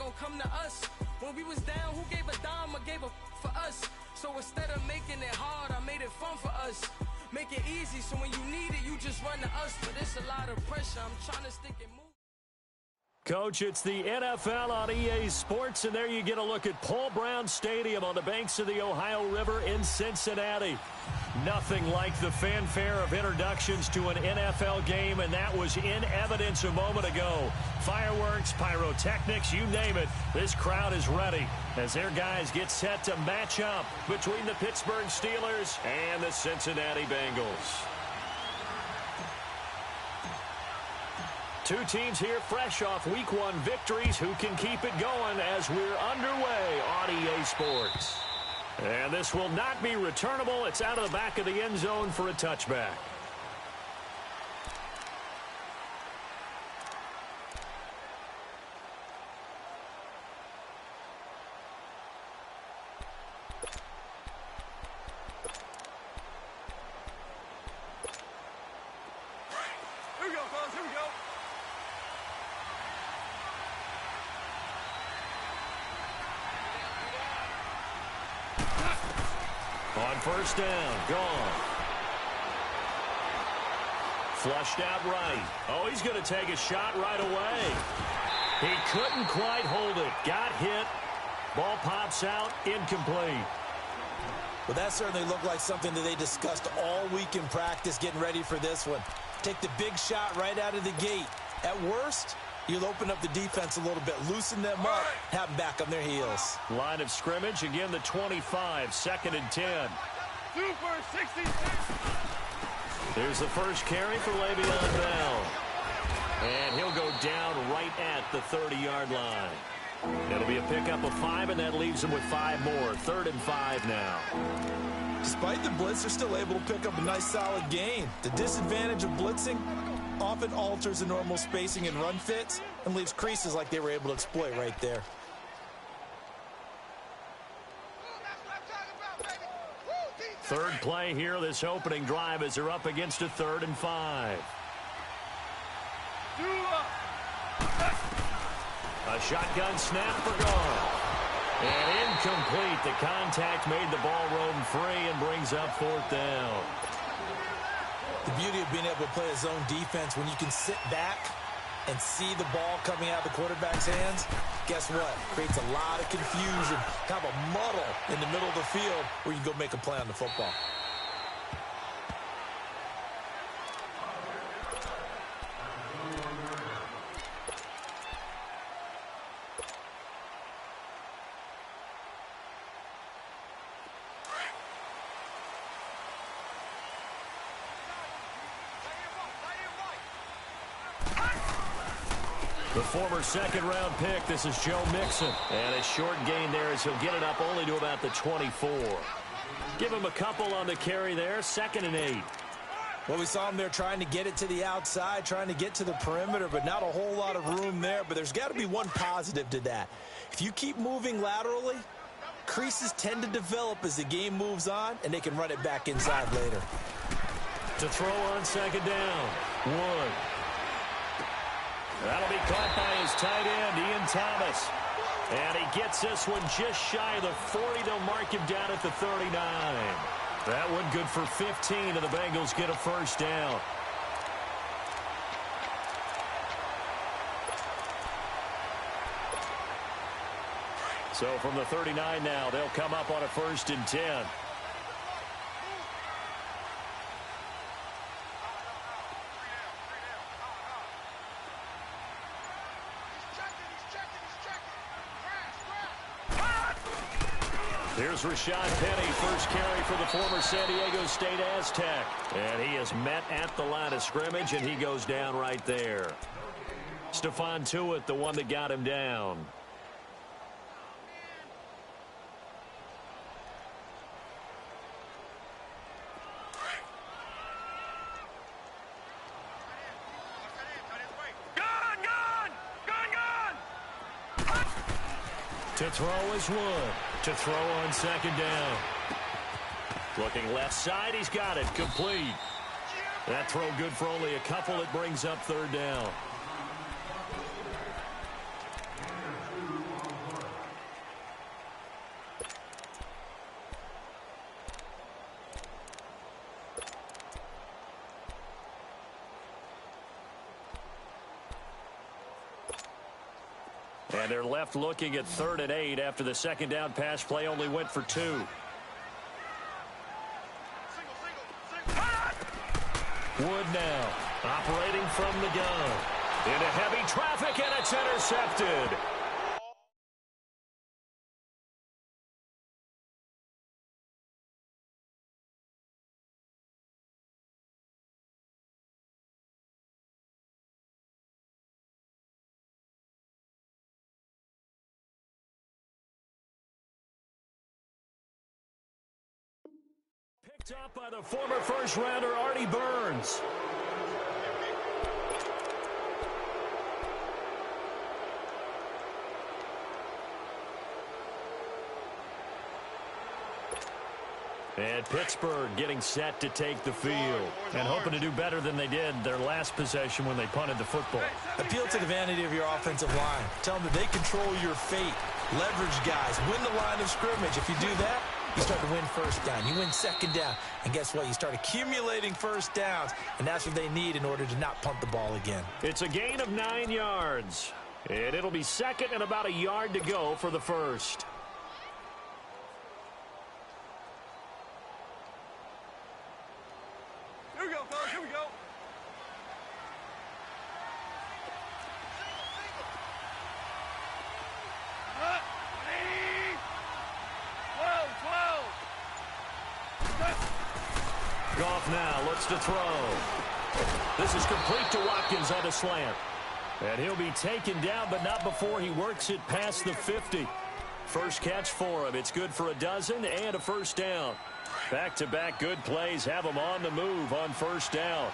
gon' come to us. When we was down, who gave a dime or gave a for us? So instead of making it hard, I made it fun for us. Make it easy, so when you need it, you just run to us. But it's a lot of pressure, I'm trying to stick and move. Coach, it's the NFL on EA Sports, and there you get a look at Paul Brown Stadium on the banks of the Ohio River in Cincinnati. Nothing like the fanfare of introductions to an NFL game, and that was in evidence a moment ago. Fireworks, pyrotechnics, you name it. This crowd is ready as their guys get set to match up between the Pittsburgh Steelers and the Cincinnati Bengals. Two teams here fresh off Week 1 victories who can keep it going as we're underway on EA Sports. And this will not be returnable. It's out of the back of the end zone for a touchback. Here we go, fellas. Here we go. On first down, gone. Flushed out right. Oh, he's going to take a shot right away. He couldn't quite hold it. Got hit. Ball pops out, incomplete. Well, that certainly looked like something that they discussed all week in practice getting ready for this one. Take the big shot right out of the gate. At worst, you'll open up the defense a little bit, loosen them up, have them back on their heels. Line of scrimmage, again the 25, 2nd and 10. Super 66. Here's the first carry for Le'Veon Bell. And he'll go down right at the 30-yard line. It'll be a pickup of 5, and that leaves him with 5 more. 3rd and 5 now. Despite the blitz, they're still able to pick up a nice, solid gain. The disadvantage of blitzing often alters the normal spacing and run fits and leaves creases like they were able to exploit right there. Third play here, this opening drive, as they're up against a 3rd and 5. A shotgun snap for Goff. And incomplete. The contact made the ball roam free and brings up 4th down. The beauty of being able to play a zone defense when you can sit back and see the ball coming out of the quarterback's hands, guess what? Creates a lot of confusion, kind of a muddle in the middle of the field where you can go make a play on the football. The former 2nd-round pick, this is Joe Mixon. And a short gain there as he'll get it up only to about the 24. Give him a couple on the carry there, 2nd and 8. Well, we saw him there trying to get it to the outside, trying to get to the perimeter, but not a whole lot of room there. But there's got to be one positive to that. If you keep moving laterally, creases tend to develop as the game moves on, and they can run it back inside later. To throw on 2nd down, Wood. That'll be caught by his tight end, Ian Thomas. And he gets this one just shy of the 40. They'll mark him down at the 39. That one good for 15, and the Bengals get a first down. So from the 39 now, they'll come up on a 1st and 10. Here's Rashad Penny, first carry for the former San Diego State Aztec. And he is met at the line of scrimmage, and he goes down right there. Stephon Tuitt, the one that got him down. To throw is Wood. To throw on 2nd down. Looking left side, he's got it. Complete. That throw good for only a couple. It brings up 3rd down. And they're left looking at 3rd and 8 after the second down pass play only went for 2. Wood now operating from the gun. Into heavy traffic, and it's intercepted. Picked up by the former first-rounder Artie Burns. And Pittsburgh getting set to take the field and hoping to do better than they did their last possession when they punted the football. Appeal to the vanity of your offensive line. Tell them that they control your fate. Leverage guys. Win the line of scrimmage. If you do that, you start to win first down. You win second down. And guess what? You start accumulating first downs. And that's what they need in order to not punt the ball again. It's a gain of 9 yards. And it'll be second and about a yard to go for the first. Here we go, fellas. Here we go. Goff now looks to throw. This is complete to Watkins on the slant. And he'll be taken down, but not before he works it past the 50. First catch for him. It's good for a dozen and a first down. Back-to-back good plays have him on the move on first down.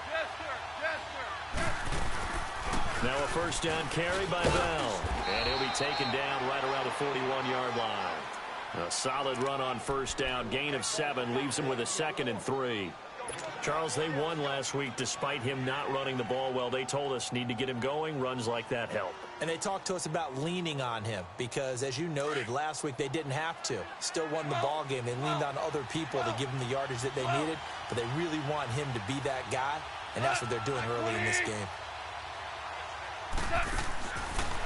Yes, sir. Yes, sir. Now a first down carry by Bell. And he'll be taken down right around the 41-yard line. A solid run on first down. Gain of 7 leaves him with a 2nd and 3. Charles, they won last week despite him not running the ball well. They told us need to get him going. Runs like that help. And they talked to us about leaning on him because, as you noted, last week they didn't have to. Still won the ball game. They leaned on other people to give them the yardage that they needed, but they really want him to be that guy, and that's what they're doing early in this game.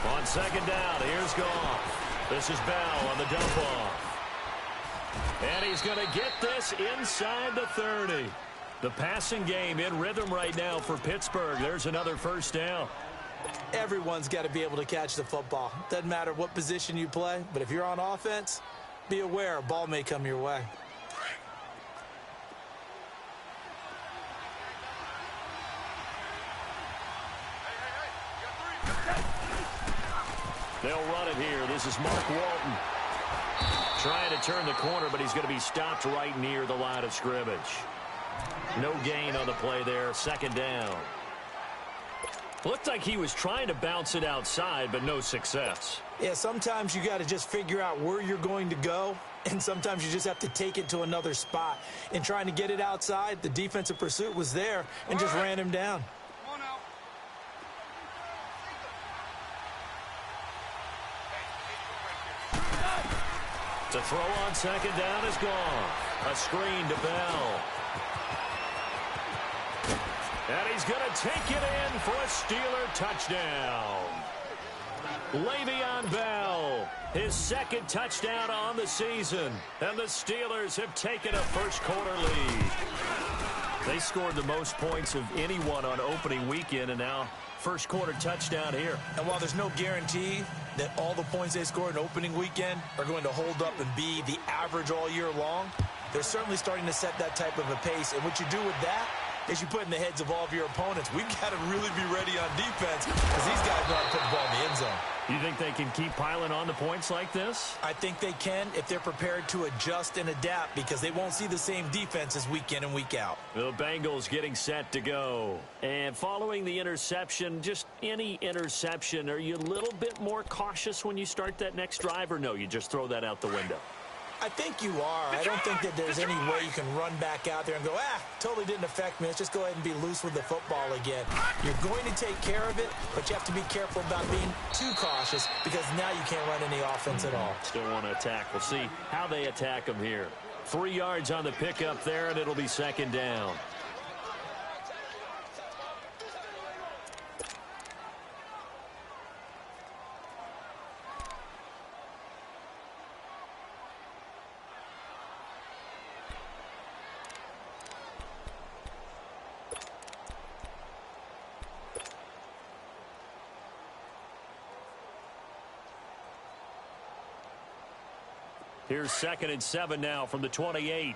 On second down, here's Goff. This is Bell on the dump off. And he's going to get this inside the 30. The passing game in rhythm right now for Pittsburgh. There's another first down. Everyone's got to be able to catch the football. Doesn't matter what position you play, but if you're on offense, be aware a ball may come your way. They'll run it here. This is Mark Walton. Trying to turn the corner, but he's going to be stopped right near the line of scrimmage. No gain on the play there. Second down. Looked like he was trying to bounce it outside, but no success. Yeah, sometimes you got to just figure out where you're going to go, and sometimes you just have to take it to another spot. In trying to get it outside, the defensive pursuit was there and just ran him down. To throw on second down is gone. A screen to Bell. And he's going to take it in for a Steeler touchdown. Le'Veon Bell, his 2nd touchdown on the season. And the Steelers have taken a first-quarter lead. They scored the most points of anyone on opening weekend, and now first-quarter touchdown here. And while there's no guarantee that all the points they scored in opening weekend are going to hold up and be the average all year long, they're certainly starting to set that type of a pace. And what you do with that is you put in the heads of all of your opponents, we've got to really be ready on defense because these guys know how to put the ball in the end zone. You think they can keep piling on the points like this? I think they can if they're prepared to adjust and adapt because they won't see the same defenses week in and week out. The Bengals getting set to go. And following the interception, just any interception, are you a little bit more cautious when you start that next drive, or no, you just throw that out the window? I think you are. I don't think that there's any way you can run back out there and go, totally didn't affect me. Let's just go ahead and be loose with the football again. You're going to take care of it, but you have to be careful about being too cautious because now you can't run any offense at all. Still want to attack. We'll see how they attack them here. 3 yards on the pickup there, and it'll be second down. Here's 2nd and 7 now from the 28.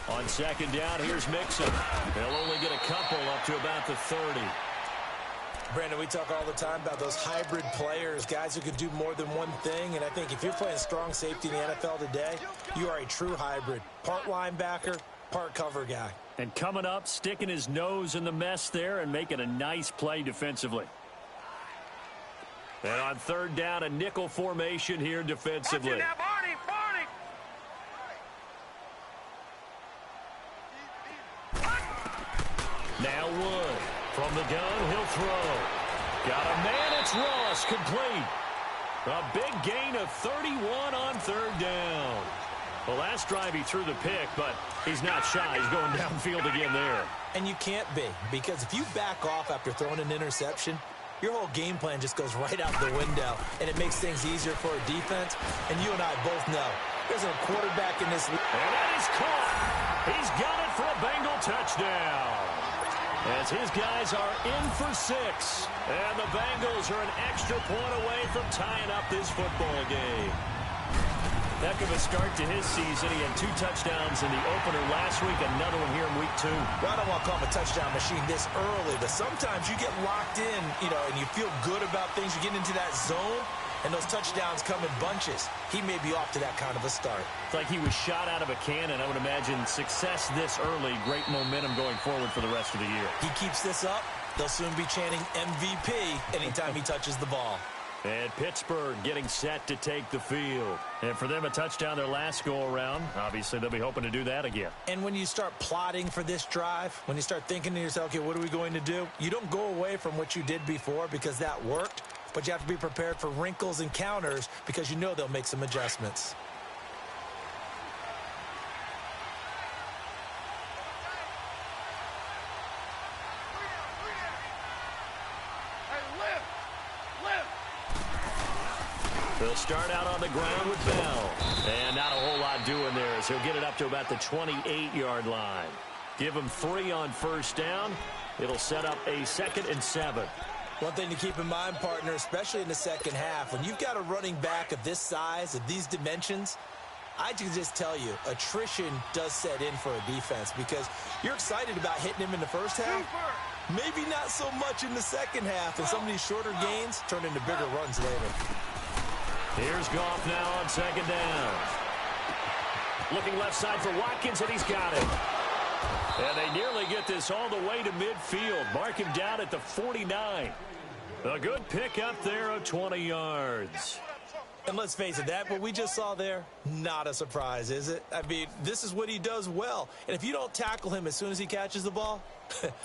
On 2nd down, here's Mixon. They'll only get a couple up to about the 30. Brandon, we talk all the time about those hybrid players, guys who can do more than one thing. And I think if you're playing strong safety in the NFL today, you are a true hybrid. Part linebacker, part cover guy. And coming up, sticking his nose in the mess there and making a nice play defensively. And on 3rd down, a nickel formation here defensively. Now Wood. From the gun, he'll throw. Got a man, it's Ross, complete. A big gain of 31 on 3rd down. Well, last drive he threw the pick, but he's not shy. He's going downfield again there. And you can't be, because if you back off after throwing an interception, your whole game plan just goes right out the window, and it makes things easier for a defense. And you and I both know there's a quarterback in this league. And that is caught. He's got it for a Bengal touchdown. As his guys are in for 6. And the Bengals are an extra point away from tying up this football game. Heck of a start to his season. He had 2 touchdowns in the opener last week, another one here in week 2. Well, I don't want to call him a touchdown machine this early, but sometimes you get locked in, and you feel good about things. You get into that zone, and those touchdowns come in bunches. He may be off to that kind of a start. It's like he was shot out of a cannon. I would imagine success this early, great momentum going forward for the rest of the year. He keeps this up, they'll soon be chanting MVP anytime he touches the ball. And Pittsburgh getting set to take the field. And for them, a touchdown their last go-around. Obviously, they'll be hoping to do that again. And when you start plotting for this drive, when you start thinking to yourself, okay, what are we going to do? You don't go away from what you did before because that worked, but you have to be prepared for wrinkles and counters because you know they'll make some adjustments. They'll start out on the ground with Bell. And not a whole lot doing there as he'll get it up to about the 28-yard line. Give him 3 on 1st down. It'll set up a 2nd and 7. One thing to keep in mind, partner, especially in the second half, when you've got a running back of this size, of these dimensions, I can just tell you, attrition does set in for a defense because you're excited about hitting him in the first half. Maybe not so much in the second half, and some of these shorter gains turn into bigger runs later. Here's Goff now on 2nd down. Looking left side for Watkins, and he's got it. And they nearly get this all the way to midfield. Mark him down at the 49. A good pick up there of 20 yards. And let's face it, that what we just saw there, not a surprise, is it? I mean, this is what he does well. And if you don't tackle him as soon as he catches the ball,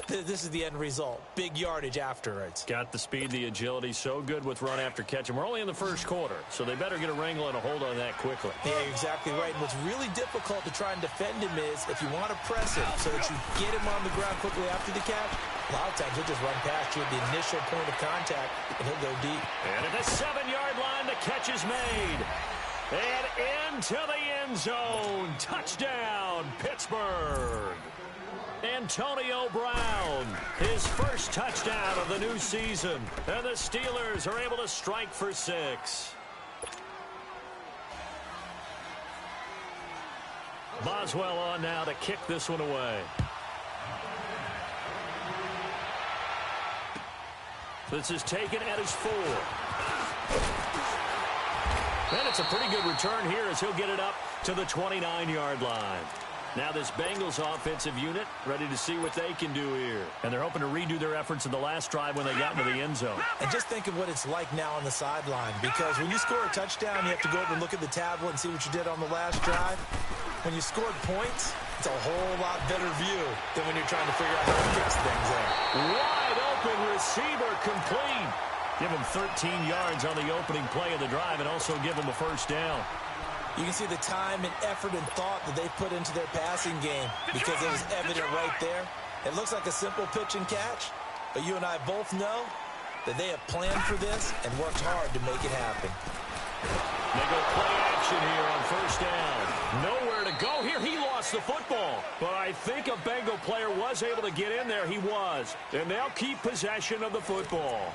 this is the end result. Big yardage afterwards. Got the speed, the agility, so good with run after catch. And we're only in the first quarter, so they better get a wrangle and a hold on that quickly. Yeah, you're exactly right. And what's really difficult to try and defend him is if you want to press him so that you get him on the ground quickly after the catch, a lot of times he'll just run past you at the initial point of contact, and he'll go deep. And at the 7-yard line, the catch is made. And into the end zone. Touchdown, Pittsburgh. Antonio Brown, his first touchdown of the new season. And the Steelers are able to strike for 6. Boswell on now to kick this one away. This is taken at his 4. And it's a pretty good return here as he'll get it up to the 29-yard line. Now this Bengals offensive unit ready to see what they can do here. And they're hoping to redo their efforts in the last drive when they got into the end zone. And just think of what it's like now on the sideline, because when you score a touchdown, you have to go over and look at the tablet and see what you did on the last drive. When you scored points, it's a whole lot better view than when you're trying to figure out how to fix things up. Wide open receiver complete. Give him 13 yards on the opening play of the drive and also give him a first down. You can see the time and effort and thought that they put into their passing game because it was evident right there. It looks like a simple pitch and catch, but you and I both know that they have planned for this and worked hard to make it happen. They go play action here on first down. Nowhere to go here. He lost the football. But I think a Bengal player was able to get in there. He was. And they'll keep possession of the football.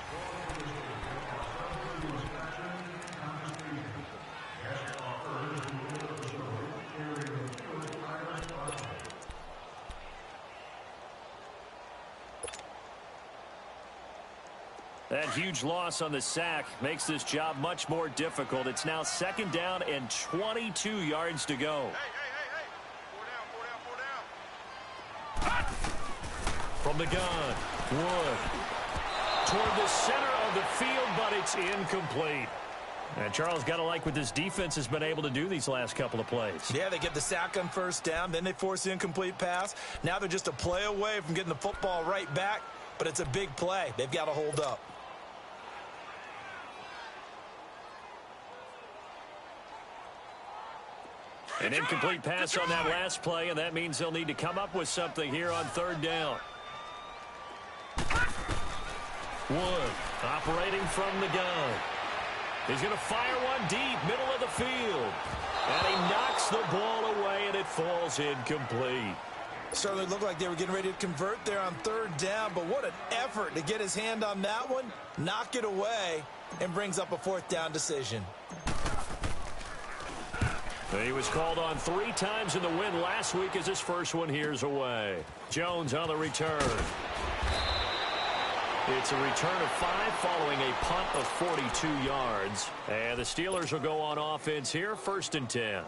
That huge loss on the sack makes this job much more difficult. It's now second down and 22 yards to go. Hey. 4 down. From the gun, Wood. Toward the center of the field, but it's incomplete. And Charles, got to like what this defense has been able to do these last couple of plays. Yeah, they get the sack on first down, then they force the incomplete pass. Now they're just a play away from getting the football right back, but it's a big play. They've got to hold up. An incomplete pass on that last play, and that means they'll need to come up with something here on third down. Wood operating from the gun. He's going to fire one deep, middle of the field. And he knocks the ball away, and it falls incomplete. Certainly looked like they were getting ready to convert there on third down, but what an effort to get his hand on that one, knock it away, and brings up a fourth down decision. He was called on 3 times in the win last week as his first one here's away. Jones on the return. It's a return of 5 following a punt of 42 yards. And the Steelers will go on offense here, 1st and 10.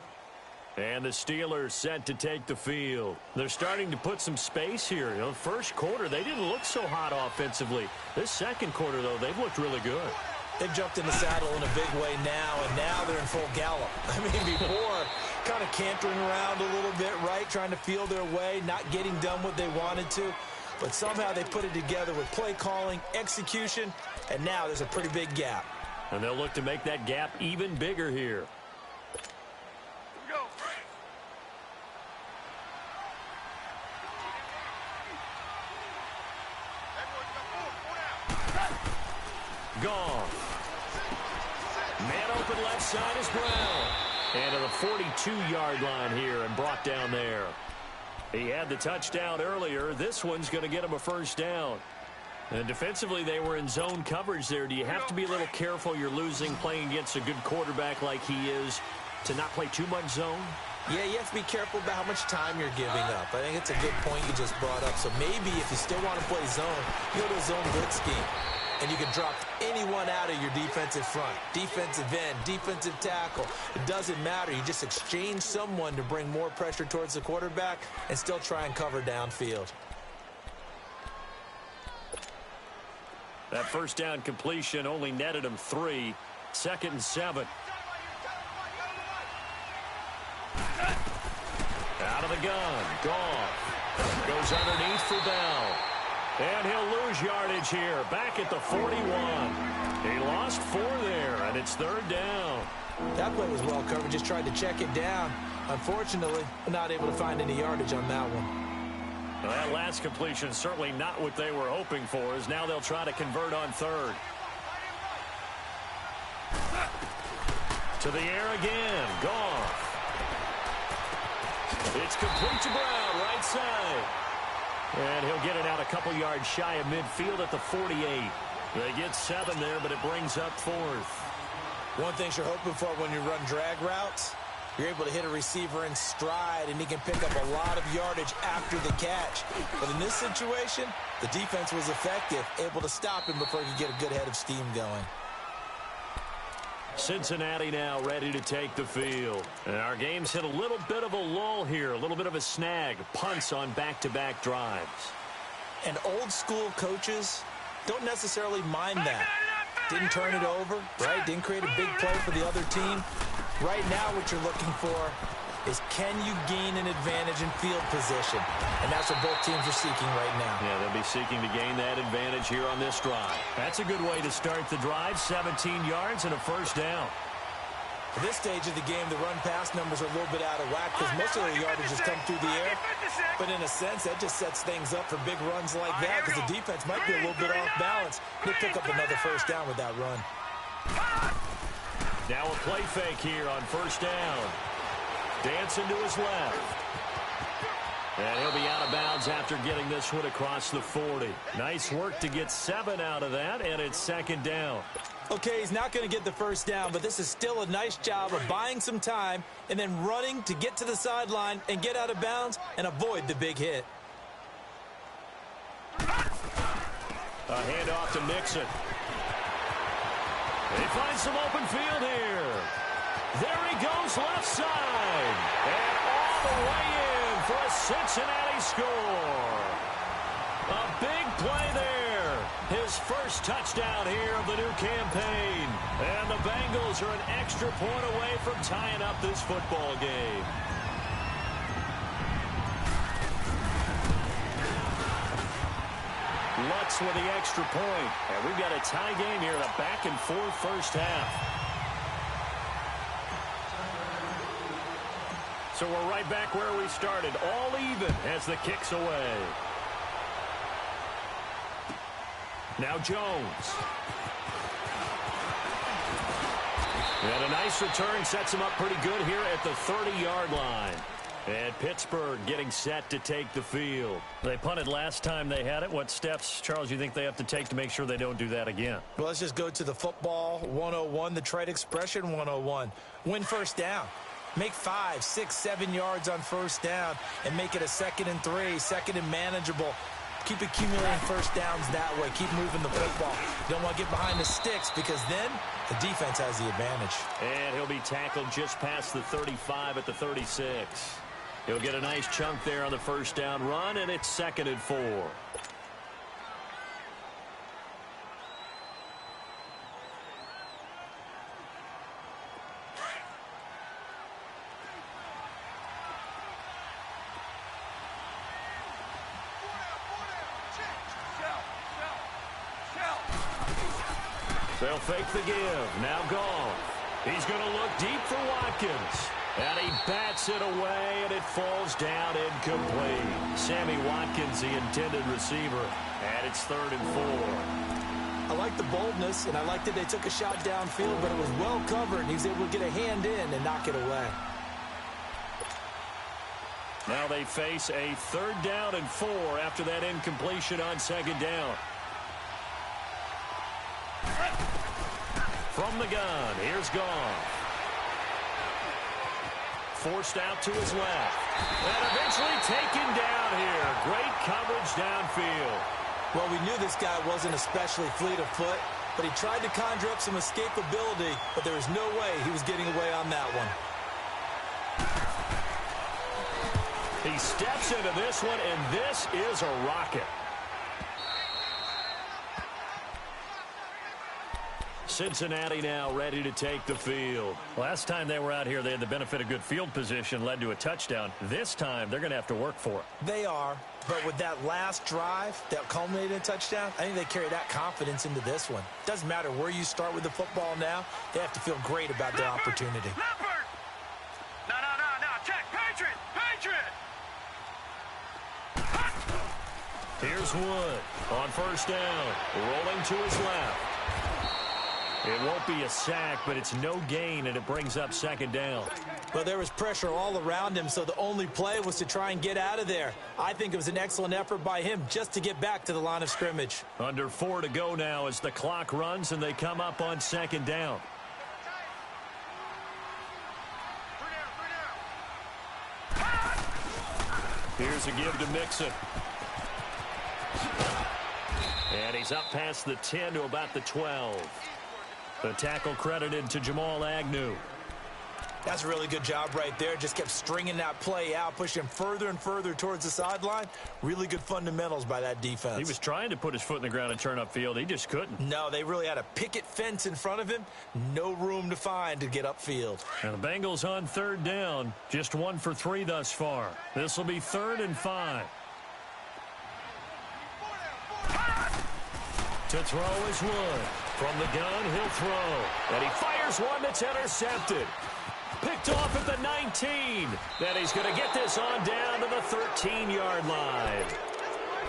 And the Steelers set to take the field. They're starting to put some space here. You know, first quarter, they didn't look so hot offensively. This second quarter, though, they've looked really good. They've jumped in the saddle in a big way now, and now they're in full gallop. I mean, before, kind of cantering around a little bit, right, trying to feel their way, not getting done what they wanted to. But somehow they put it together with play calling, execution, and now there's a pretty big gap. And they'll look to make that gap even bigger here. Gone. Man open left side is Brown. And to the 42-yard line here and brought down there. He had the touchdown earlier. This one's going to get him a first down. And defensively, they were in zone coverage there. Do you have to be a little careful? You're losing playing against a good quarterback like he is to not play too much zone? Yeah, you have to be careful about how much time you're giving up. I think it's a good point you just brought up. So maybe if you still want to play zone, you go to a zone blitz scheme. And you can drop anyone out of your defensive front, defensive end, defensive tackle. It doesn't matter. You just exchange someone to bring more pressure towards the quarterback and still try and cover downfield. That first down completion only netted him 3. 2nd and 7. Out of the gun. Goff goes underneath for Bell. And he'll lose yardage here. Back at the 41. He lost 4 there, and it's 3rd down. That play was well covered. Just tried to check it down. Unfortunately, not able to find any yardage on that one. Well, that last completion certainly not what they were hoping for, as now they'll try to convert on 3rd. To the air again. Goff. It's complete to Brown, right side. And he'll get it out a couple yards shy of midfield at the 48. They get 7 there, but it brings up 4th. One thing you're hoping for when you run drag routes, you're able to hit a receiver in stride, and he can pick up a lot of yardage after the catch. But in this situation, the defense was effective, able to stop him before he could get a good head of steam going. Cincinnati now ready to take the field. And our game's hit a little bit of a lull here, a little bit of a snag. Punts on back-to-back drives. And old-school coaches don't necessarily mind that. Didn't turn it over, right? Didn't create a big play for the other team. Right now what you're looking for is can you gain an advantage in field position? And that's what both teams are seeking right now. Yeah, they'll be seeking to gain that advantage here on this drive. That's a good way to start the drive. 17 yards and a first down. At this stage of the game, the run-pass numbers are a little bit out of whack because most of the yardage has come through the air. But in a sense, that just sets things up for big runs like that because the defense might be a little bit off balance. They pick up another first down with that run. Now a play fake here on first down. Dancing to his left. And he'll be out of bounds after getting this one across the 40. Nice work to get 7 out of that, and it's second down. Okay, he's not going to get the first down, but this is still a nice job of buying some time and then running to get to the sideline and get out of bounds and avoid the big hit. A handoff to Mixon. He finds some open field here. There he goes left side. And all the way in for a Cincinnati score. A big play there. His first touchdown here of the new campaign. And the Bengals are an extra point away from tying up this football game. Lutz with the extra point. And we've got a tie game here in a back-and-forth first half. So we're right back where we started. All even as the kick's away. Now Jones. And a nice return sets him up pretty good here at the 30-yard line. And Pittsburgh getting set to take the field. They punted last time they had it. What steps, Charles, you think they have to take to make sure they don't do that again? Well, let's just go to the football 101, the trade expression 101. Win first down. Make 5, 6, 7 yards on first down and make it a 2nd and 3, 2nd and manageable. Keep accumulating first downs that way. Keep moving the football. You don't want to get behind the sticks because then the defense has the advantage. And he'll be tackled just past the 35 at the 36. He'll get a nice chunk there on the first down run, and it's 2nd and 4. They'll fake the give. Now gone. He's going to look deep for Watkins. And he bats it away, and it falls down incomplete. Sammy Watkins, the intended receiver. And it's 3rd and 4. I like the boldness, and I like that they took a shot downfield, but it was well covered, and he was able to get a hand in and knock it away. Now they face a 3rd down and 4 after that incompletion on 2nd down. From the gun, here's Goff. Forced out to his left. And eventually taken down here. Great coverage downfield. Well, we knew this guy wasn't especially fleet of foot, but he tried to conjure up some escapability, but there was no way he was getting away on that one. He steps into this one, and this is a rocket. Cincinnati now ready to take the field. Last time they were out here, they had the benefit of good field position, led to a touchdown. This time, they're going to have to work for it. They are, but with that last drive that culminated in a touchdown, I think they carry that confidence into this one. Doesn't matter where you start with the football now, they have to feel great about their opportunity. Leopard! No, check, Patriot! Here's Wood on first down, rolling to his left. It won't be a sack, but it's no gain, and it brings up 2nd down. Well, there was pressure all around him, so the only play was to try and get out of there. I think it was an excellent effort by him just to get back to the line of scrimmage. Under 4 to go now as the clock runs, and they come up on 2nd down. Here's a give to Mixon. And he's up past the 10 to about the 12. The tackle credited to Jamal Agnew. That's a really good job right there. Just kept stringing that play out, pushing further and further towards the sideline. Really good fundamentals by that defense. He was trying to put his foot in the ground and turn upfield. He just couldn't. No, they really had a picket fence in front of him. No room to find to get upfield. And the Bengals on 3rd down. Just 1 for 3 thus far. This will be 3rd and 5. To throw is Wood. From the gun, he'll throw. And he fires one that's intercepted. Picked off at the 19. Then he's going to get this on down to the 13-yard line.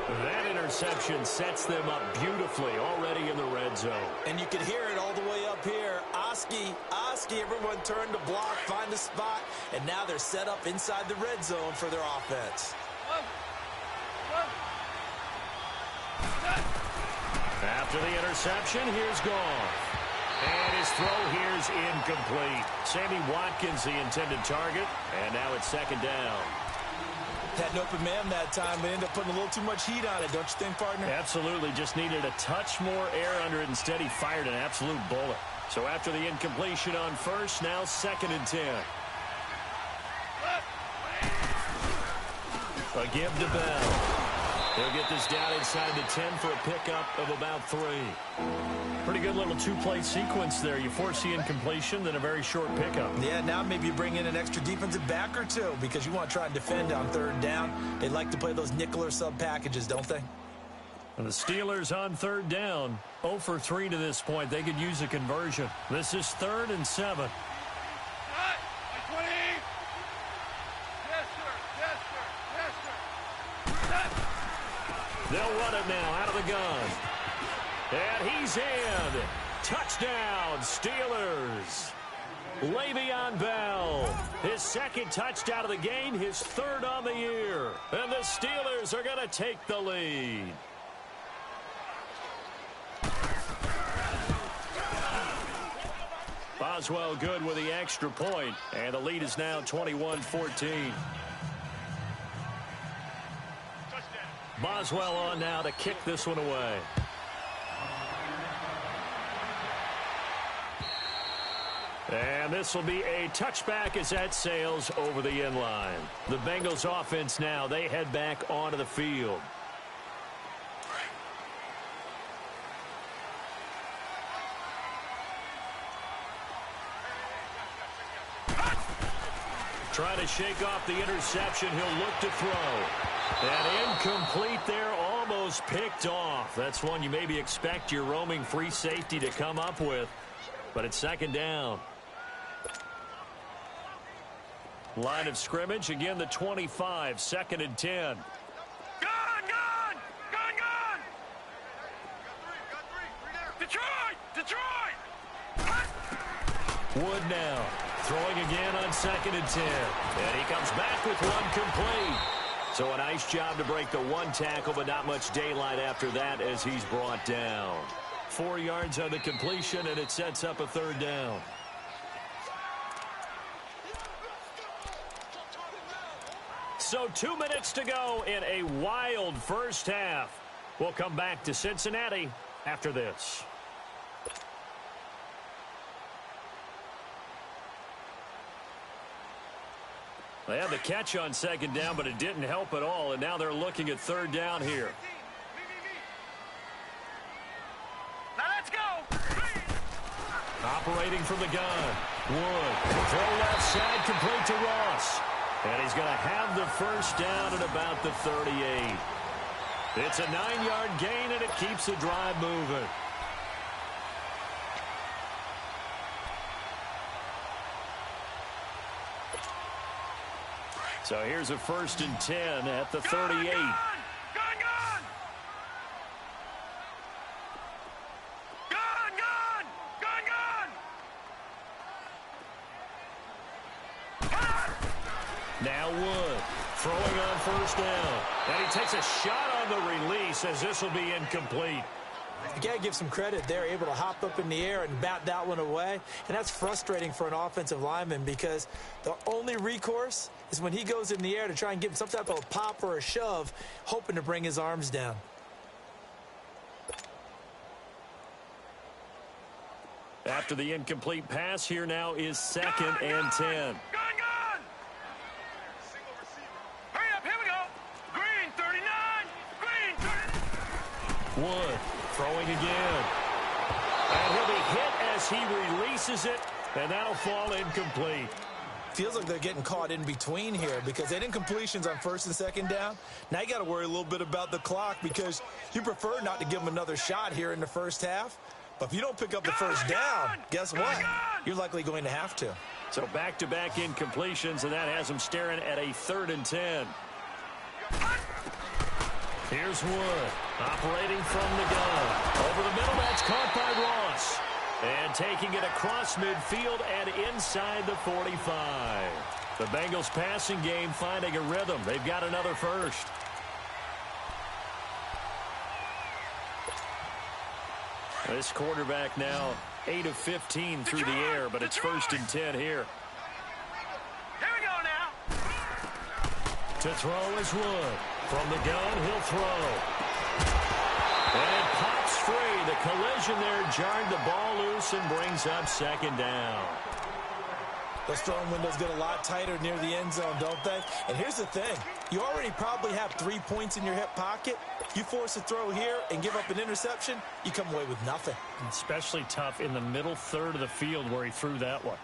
That interception sets them up beautifully already in the red zone. And you can hear it all the way up here. Oski, everyone turned to block, find a spot, and now they're set up inside the red zone for their offense. After the interception, here's Goff. And his throw here's incomplete. Sammy Watkins, the intended target, and now it's second down. Had an open man that time, but ended up putting a little too much heat on it, don't you think, partner? Absolutely, just needed a touch more air under it. Instead, he fired an absolute bullet. So after the incompletion on first, now 2nd and 10. A give to Bell. He'll get this down inside the 10 for a pickup of about 3. Pretty good little two-play sequence there. You force the incompletion, then a very short pickup. Yeah, now maybe you bring in an extra defensive back or two because you want to try and defend on 3rd down. They like to play those nickel or sub packages, don't they? And the Steelers on 3rd down, 0 for 3 to this point. They could use a conversion. This is 3rd and 7. They'll run it now out of the gun. And he's in. Touchdown, Steelers. Le'Veon Bell, his 2nd touchdown of the game, his 3rd on the year. And the Steelers are going to take the lead. Boswell good with the extra point, and the lead is now 21-14. Boswell on now to kick this one away. And this will be a touchback as that sails over the end line. The Bengals offense now, they head back onto the field. Trying to shake off the interception. He'll look to throw. And incomplete there, almost picked off. That's one you maybe expect your roaming free safety to come up with. But it's 2nd down. Line of scrimmage, again the 25, 2nd and 10. Gun! Detroit! Wood now, throwing again on 2nd and 10. And he comes back with one complete. So a nice job to break the one tackle, but not much daylight after that as he's brought down. 4 yards on the completion, and it sets up a 3rd down. So 2 minutes to go in a wild first half. We'll come back to Cincinnati after this. They had the catch on 2nd down, but it didn't help at all, and now they're looking at 3rd down here. Now let's go! Operating from the gun. Wood. Throw left side, complete to Ross. And he's going to have the 1st down at about the 38. It's a 9-yard gain, and it keeps the drive moving. So here's a 1st and 10 at the 38. Gun! Now Wood throwing on 1st down. And he takes a shot on the release as this will be incomplete. You got to give some credit. They're able to hop up in the air and bat that one away. And that's frustrating for an offensive lineman because the only recourse is when he goes in the air to try and give him some type of a pop or a shove, hoping to bring his arms down. After the incomplete pass, here now is 2nd and 10. Wood throwing again. And he'll be hit as he releases it, and that'll fall incomplete. Feels like they're getting caught in between here because they had incompletions on 1st and 2nd down. Now you got to worry a little bit about the clock because you prefer not to give them another shot here in the 1st half. But if you don't pick up the 1st down, guess what? You're likely going to have to. So back-to-back incompletions, and that has them staring at a 3rd and 10. Here's Wood, operating from the gun. Over the middle, that's caught by Ross. And taking it across midfield and inside the 45. The Bengals passing game finding a rhythm. They've got another first. This quarterback now 8 of 15 through the air, but it's 1st and 10 here. Here we go now. To throw is Wood. From the gun, he'll throw. And it pops free. The collision there jarred the ball loose and brings up 2nd down. Those throwing windows get a lot tighter near the end zone, don't they? And here's the thing. You already probably have 3 points in your hip pocket. You force a throw here and give up an interception, you come away with nothing. Especially tough in the middle third of the field where he threw that one.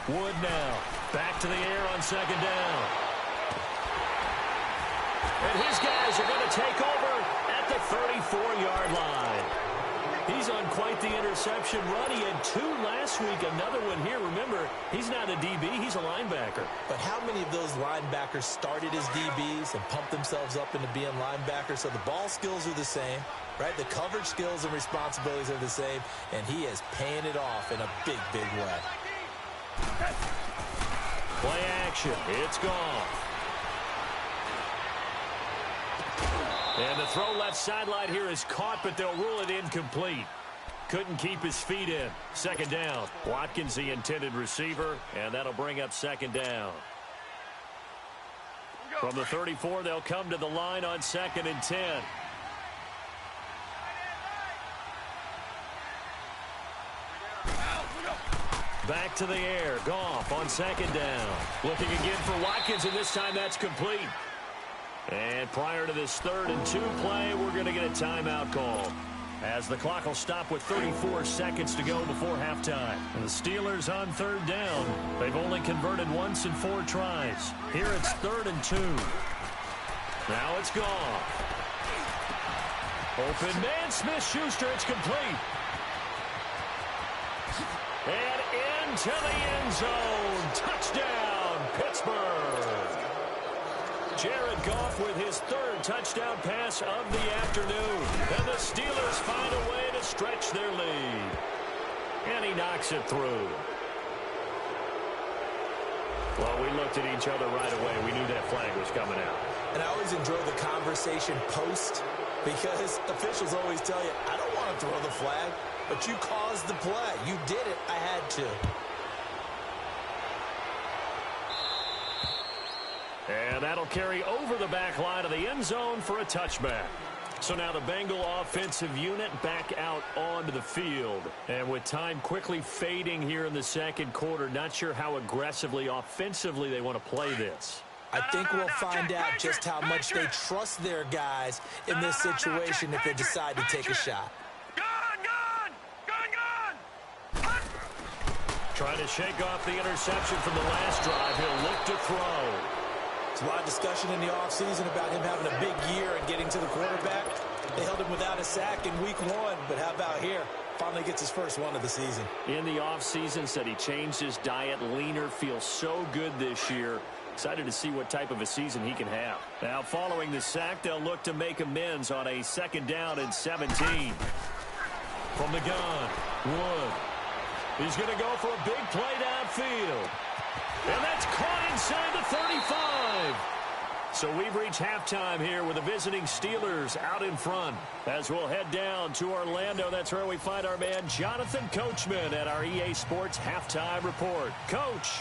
Wood now. Back to the air on 2nd down. And his guys are going to take over at the 34-yard line. He's on quite the interception run. He had 2 last week, another one here. Remember, he's not a DB, he's a linebacker. But how many of those linebackers started as DBs and pumped themselves up into being linebackers? So the ball skills are the same, right? The coverage skills and responsibilities are the same, and he is paying it off in a big, big way. Play action. It's gone. And the throw left sideline here is caught, but they'll rule it incomplete. Couldn't keep his feet in. 2nd down. Watkins, the intended receiver, and that'll bring up 2nd down. From the 34, they'll come to the line on 2nd and 10. Back to the air. Goff on 2nd down. Looking again for Watkins, and this time that's complete. And prior to this 3rd and 2 play, we're going to get a timeout call, as the clock will stop with 34 seconds to go before halftime. And the Steelers on 3rd down. They've only converted once in 4 tries. Here it's 3rd and 2. Now it's Goff. Open man, Smith-Schuster. It's complete. And into the end zone. Touchdown, Pittsburgh. Jared Goff with his 3rd touchdown pass of the afternoon. And the Steelers find a way to stretch their lead. And he knocks it through. Well, we looked at each other right away. We knew that flag was coming out. And I always enjoy the conversation post, because officials always tell you, I don't want to throw the flag, but you caused the play. You did it. I had to. And that'll carry over the back line of the end zone for a touchback. So now the Bengal offensive unit back out onto the field. And with time quickly fading here in the 2nd quarter, not sure how aggressively, offensively they want to play this. I think we'll find out just how much they trust their guys in this situation if they decide to take a shot. Trying to shake off the interception from the last drive. He'll look to throw. There's a lot of discussion in the offseason about him having a big year and getting to the quarterback. They held him without a sack in week 1, but how about here? Finally gets his first one of the season. In the offseason, said he changed his diet, leaner, feels so good this year. Excited to see what type of a season he can have. Now, following the sack, they'll look to make amends on a 2nd down and 17. From the gun, Wood. He's going to go for a big play downfield. And that's caught inside the 35. So we've reached halftime here with the visiting Steelers out in front. As we'll head down to Orlando, that's where we find our man Jonathan Coachman at our EA Sports Halftime Report. Coach.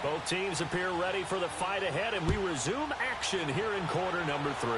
Both teams appear ready for the fight ahead, and we resume action here in quarter number 3.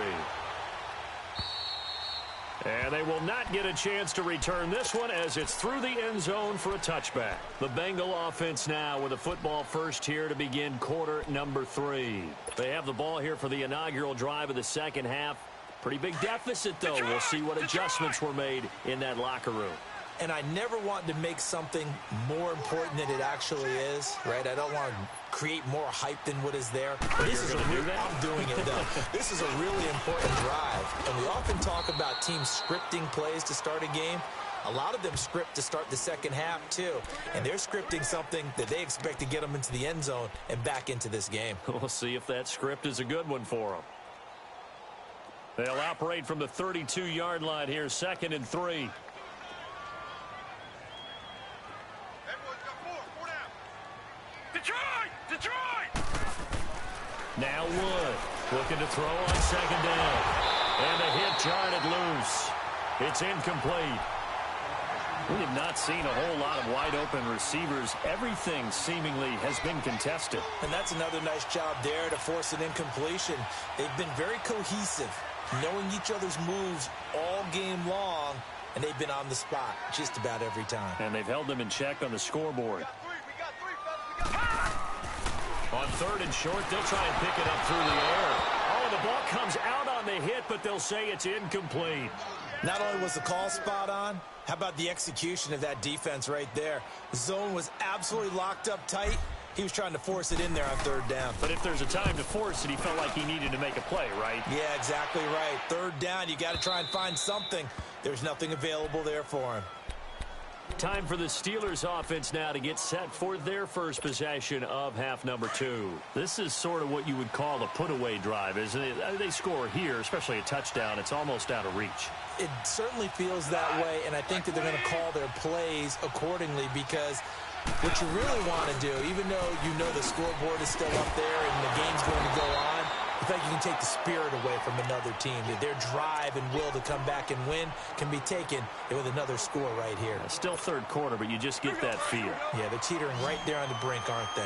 And they will not get a chance to return this one as it's through the end zone for a touchback. The Bengal offense now with a football first here to begin quarter number 3. They have the ball here for the inaugural drive of the 2nd half. Pretty big deficit, though. We'll see what adjustments were made in that locker room. And I never want to make something more important than it actually is, right? I don't want to create more hype than what is there. But this is I'm doing it, though. This is a really important drive. And we often talk about teams scripting plays to start a game. A lot of them script to start the 2nd half, too. And they're scripting something that they expect to get them into the end zone and back into this game. We'll see if that script is a good one for them. They'll operate from the 32-yard line here, 2nd and 3. Hey, boys, got four down. Detroit! Now Wood looking to throw on 2nd down. And the hit jarred loose. It's incomplete. We have not seen a whole lot of wide-open receivers. Everything seemingly has been contested. And that's another nice job there to force an incompletion. They've been very cohesive, knowing each other's moves all game long, and they've been on the spot just about every time. And they've held them in check on the scoreboard. We got three, fellas. On 3rd and short, they'll try and pick it up through the air. Oh, the ball comes out on the hit, but they'll say it's incomplete. Not only was the call spot on, how about the execution of that defense right there? The zone was absolutely locked up tight. He was trying to force it in there on 3rd down. But if there's a time to force it, he felt like he needed to make a play, right? Yeah, exactly right. 3rd down, you got to try and find something. There's nothing available there for him. Time for the Steelers offense now to get set for their first possession of half number 2. This is sort of what you would call a put-away drive, isn't it? They score here, especially a touchdown. It's almost out of reach. It certainly feels that way, and I think that they're going to call their plays accordingly, because what you really want to do, even though you know the scoreboard is still up there and the game's going to go on, I think you can take the spirit away from another team. Their drive and will to come back and win can be taken with another score right here. Still 3rd quarter, but you just get that feel. Yeah, they're teetering right there on the brink, aren't they?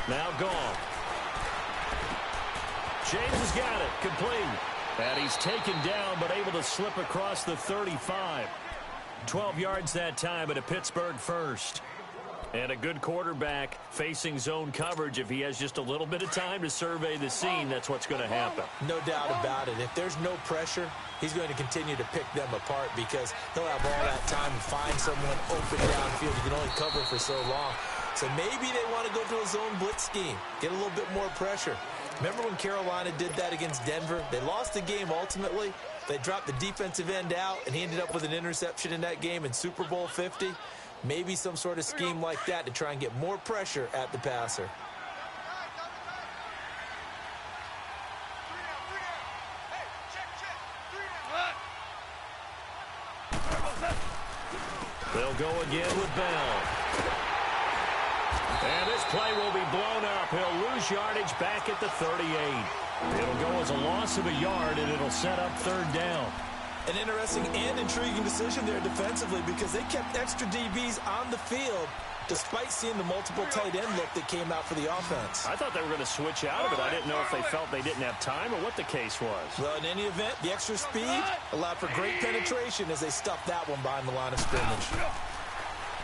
Now gone. James has got it, complete. And he's taken down, but able to slip across the 35. 12 yards that time, at a Pittsburgh first. And a good quarterback facing zone coverage. If he has just a little bit of time to survey the scene, that's what's going to happen. No doubt about it. If there's no pressure, he's going to continue to pick them apart, because he'll have all that time to find someone open downfield. You can only cover for so long. So maybe they want to go to a zone blitz scheme, get a little bit more pressure. Remember when Carolina did that against Denver? They lost the game ultimately. They dropped the defensive end out, and he ended up with an interception in that game in Super Bowl 50. Maybe some sort of scheme like that to try and get more pressure at the passer. They'll go again with Bell. And this play will be blown up. He'll lose yardage back at the 38. It'll go as a loss of a yard, and it'll set up 3rd down. An interesting and intriguing decision there defensively, because they kept extra DBs on the field despite seeing the multiple tight end look that came out for the offense. I thought they were going to switch out of it. I didn't know if they felt they didn't have time or what the case was. Well, in any event, the extra speed allowed for great penetration as they stuffed that one behind the line of scrimmage.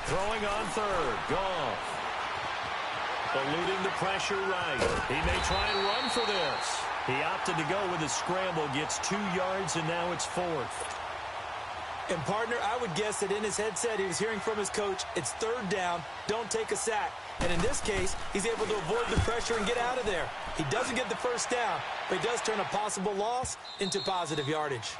Throwing on 3rd. Goff. Eluding the pressure right. He may try and run for this. He opted to go with a scramble, gets 2 yards, and now it's 4th. And, partner, I would guess that in his headset he was hearing from his coach, it's 3rd down, don't take a sack. And in this case, he's able to avoid the pressure and get out of there. He doesn't get the 1st down, but he does turn a possible loss into positive yardage.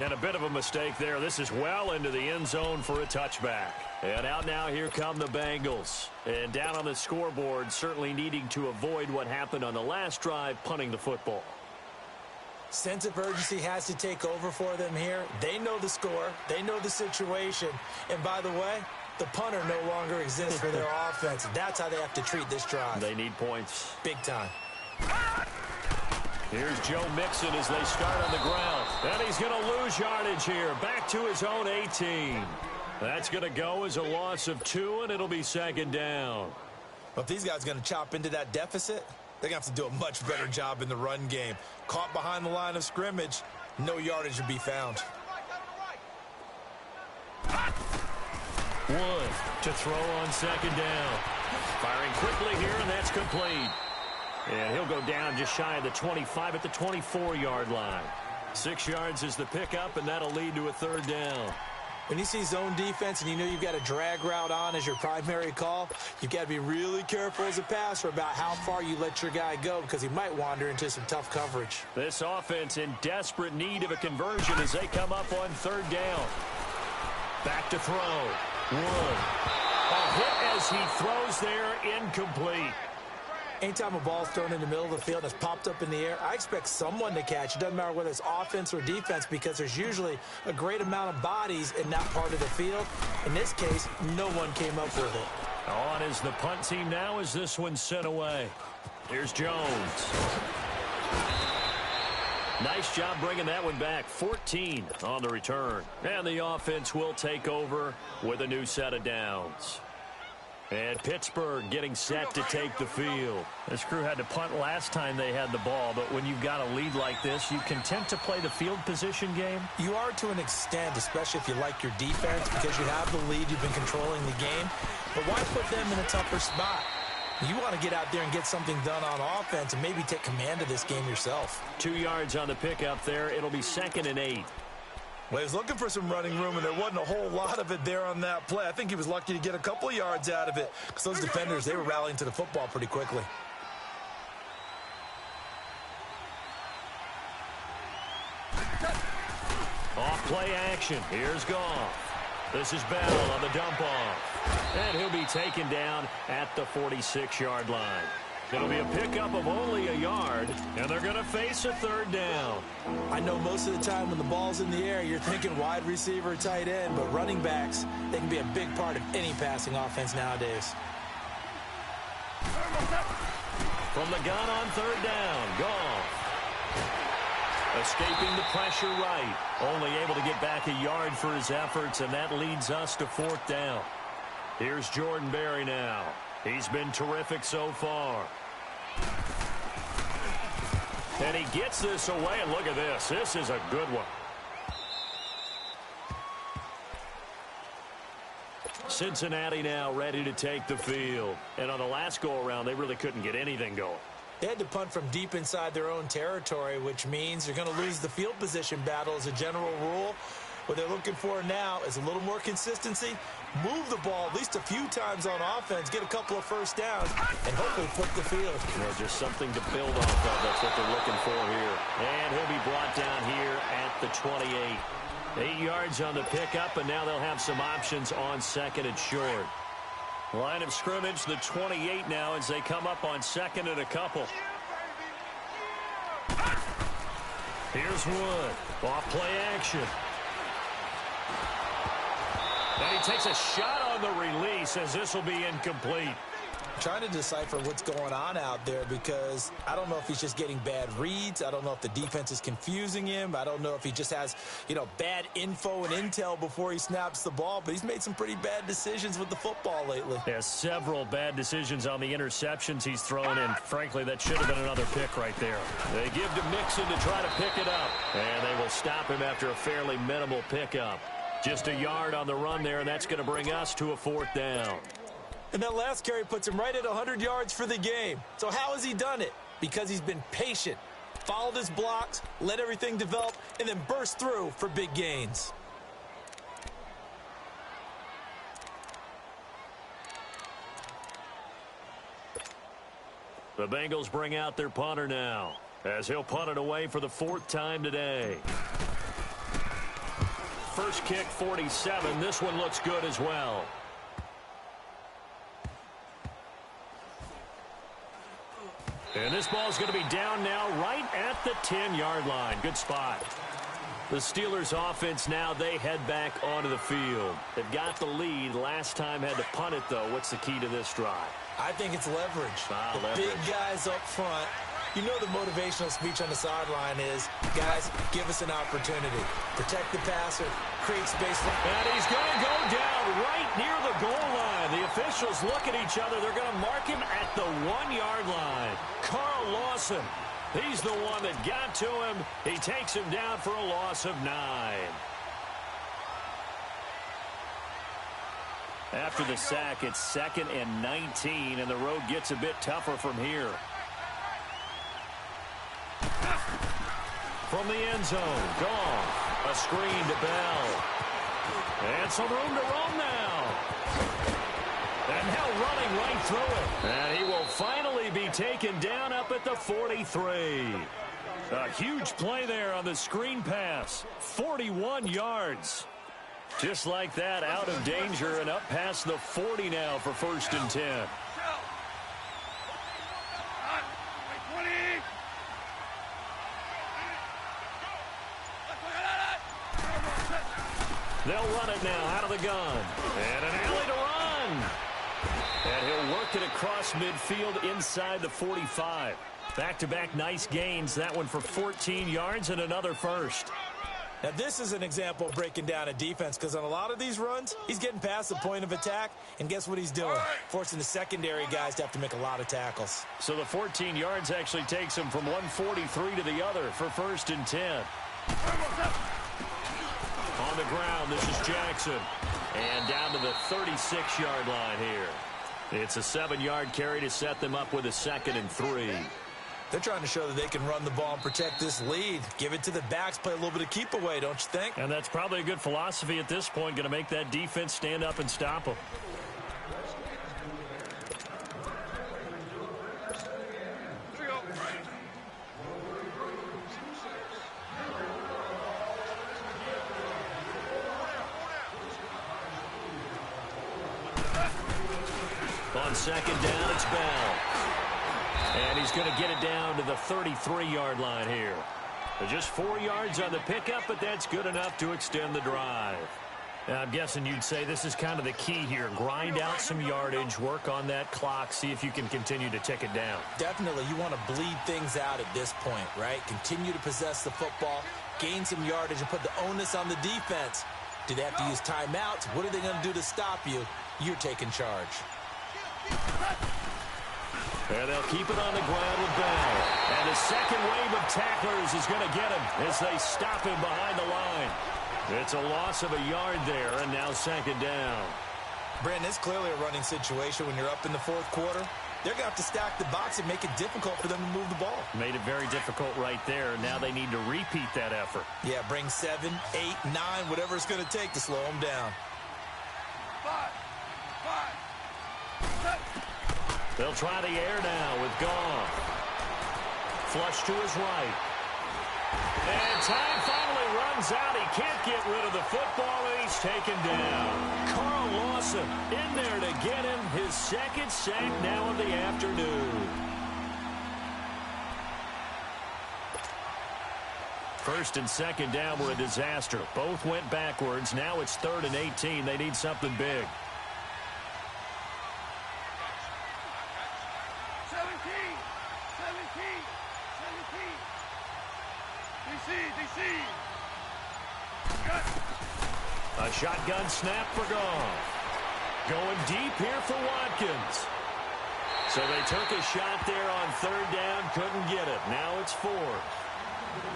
And a bit of a mistake there. This is well into the end zone for a touchback. And out now, here come the Bengals. And down on the scoreboard, certainly needing to avoid what happened on the last drive, punting the football. Sense of urgency has to take over for them here. They know the score. They know the situation. And by the way, the punter no longer exists for their offense. That's how they have to treat this drive. They need points. Big time. Here's Joe Mixon as they start on the ground. And he's going to lose yardage here. Back to his own 18. That's going to go as a loss of 2, and it'll be 2nd down. Well, if these guys are going to chop into that deficit, they're going to have to do a much better job in the run game. Caught behind the line of scrimmage, no yardage to be found. Wood to throw on 2nd down. Firing quickly here, and that's complete. And he'll go down just shy of the 25 at the 24-yard line. 6 yards is the pickup, and that'll lead to a 3rd down. When you see zone defense and you know you've got a drag route on as your primary call, you've got to be really careful as a passer about how far you let your guy go, because he might wander into some tough coverage. This offense in desperate need of a conversion as they come up on 3rd down. Back to throw. Wood. A hit as he throws there, incomplete. Anytime a ball's thrown in the middle of the field and it's popped up in the air, I expect someone to catch. It doesn't matter whether it's offense or defense because there's usually a great amount of bodies in that part of the field. In this case, no one came up with it. On is the punt team now as this one's sent away. Here's Jones. Nice job bringing that one back. 14 on the return. And the offense will take over with a new set of downs. And Pittsburgh getting set to take the field. This crew had to punt last time they had the ball, but when you've got a lead like this, you content to play the field position game? You are to an extent, especially if you like your defense, because you have the lead, you've been controlling the game. But why put them in a tougher spot? You want to get out there and get something done on offense and maybe take command of this game yourself. 2 yards on the pickup there. It'll be 2nd and 8. Well, he was looking for some running room, and there wasn't a whole lot of it there on that play. I think he was lucky to get a couple of yards out of it because those defenders, they were rallying to the football pretty quickly. Off play action. Here's Goff. This is Bell on the dump off. And he'll be taken down at the 46-yard line. It'll be a pickup of only a yard, and they're going to face a 3rd down. I know most of the time when the ball's in the air, you're thinking wide receiver, tight end, but running backs, they can be a big part of any passing offense nowadays. From the gun on 3rd down, Goff. Escaping the pressure right. Only able to get back a yard for his efforts, and that leads us to 4th down. Here's Jordan Berry now. He's been terrific so far. And he gets this away, and look at this. This is a good one. Cincinnati now ready to take the field. And on the last go-around, they really couldn't get anything going. They had to punt from deep inside their own territory, which means they're going to lose the field position battle as a general rule. What they're looking for now is a little more consistency, move the ball at least a few times on offense, get a couple of first downs, and hopefully flip the field. Just something to build off of. That's what they're looking for here. And he'll be brought down here at the 28. 8 yards on the pickup, and now they'll have some options on 2nd and short. Line of scrimmage, the 28 now as they come up on 2nd and a couple. Here's Wood. Off play action. And he takes a shot on the release as this will be incomplete. Trying to decipher what's going on out there because I don't know if he's just getting bad reads. I don't know if the defense is confusing him. I don't know if he just has, bad info and intel before he snaps the ball. But he's made some pretty bad decisions with the football lately. There's several bad decisions on the interceptions he's thrown, and frankly, that should have been another pick right there. They give to Mixon to try to pick it up, and they will stop him after a fairly minimal pickup. Just a yard on the run there, and that's going to bring us to a 4th down. And that last carry puts him right at 100 yards for the game. So how has he done it? Because he's been patient, followed his blocks, let everything develop, and then burst through for big gains. The Bengals bring out their punter now, as he'll punt it away for the 4th time today. First kick, 47. This one looks good as well. And this ball's going to be down now right at the 10-yard line. Good spot. The Steelers offense now, they head back onto the field. They've got the lead. Last time had to punt it, though. What's the key to this drive? I think it's leverage. Leverage. Big guys up front. You know the motivational speech on the sideline is, guys, give us an opportunity. Protect the passer, create space. And he's going to go down right near the goal line. The officials look at each other. They're going to mark him at the 1-yard line. Carl Lawson, he's the one that got to him. He takes him down for a loss of 9. After the sack, it's 2nd and 19, and the road gets a bit tougher from here. From the end zone, Goff. A screen to Bell. And some room to roam now. And now running right through it. And he will finally be taken down up at the 43. A huge play there on the screen pass. 41 yards. Just like that, out of danger and up past the 40 now for 1st and 10. They'll run it now out of the gun. And an alley to run. And he'll work it across midfield inside the 45. Back-to-back nice gains. That one for 14 yards and another first. Now, this is an example of breaking down a defense, because on a lot of these runs, he's getting past the point of attack, and guess what he's doing? Forcing the secondary guys to have to make a lot of tackles. So the 14 yards actually takes him from 143 to the other for 1st and 10. On the ground, this is Jackson. And down to the 36-yard line here. It's a 7-yard carry to set them up with a 2nd and 3. They're trying to show that they can run the ball and protect this lead. Give it to the backs, play a little bit of keep away, don't you think? And that's probably a good philosophy at this point, going to make that defense stand up and stop them. On 2nd down, it's Bell. And he's going to get it down to the 33-yard line here. Just 4 yards on the pickup, but that's good enough to extend the drive. Now, I'm guessing you'd say this is kind of the key here. Grind out some yardage, work on that clock, see if you can continue to tick it down. Definitely. You want to bleed things out at this point, right? Continue to possess the football, gain some yardage, and put the onus on the defense. Do they have to use timeouts? What are they going to do to stop you? You're taking charge. And they'll keep it on the ground with Bell. And the second wave of tacklers is going to get him as they stop him behind the line. It's a loss of a yard there, and now 2nd down. Brandon, it's clearly a running situation when you're up in the 4th quarter. They're going to have to stack the box and make it difficult for them to move the ball. Made it very difficult right there. Now they need to repeat that effort. Yeah, bring 7, 8, 9, whatever it's going to take to slow them down. 5, 7. They'll try the air now with Goff. Flush to his right. And time finally runs out. He can't get rid of the football, and he's taken down. Carl Lawson in there to get him his 2nd sack now of the afternoon. 1st and 2nd down were a disaster. Both went backwards. Now it's 3rd and 18. They need something big. 17. DC. A shotgun snap for Goff. Going deep here for Watkins. So they took a shot there on 3rd down, couldn't get it. Now it's 4th.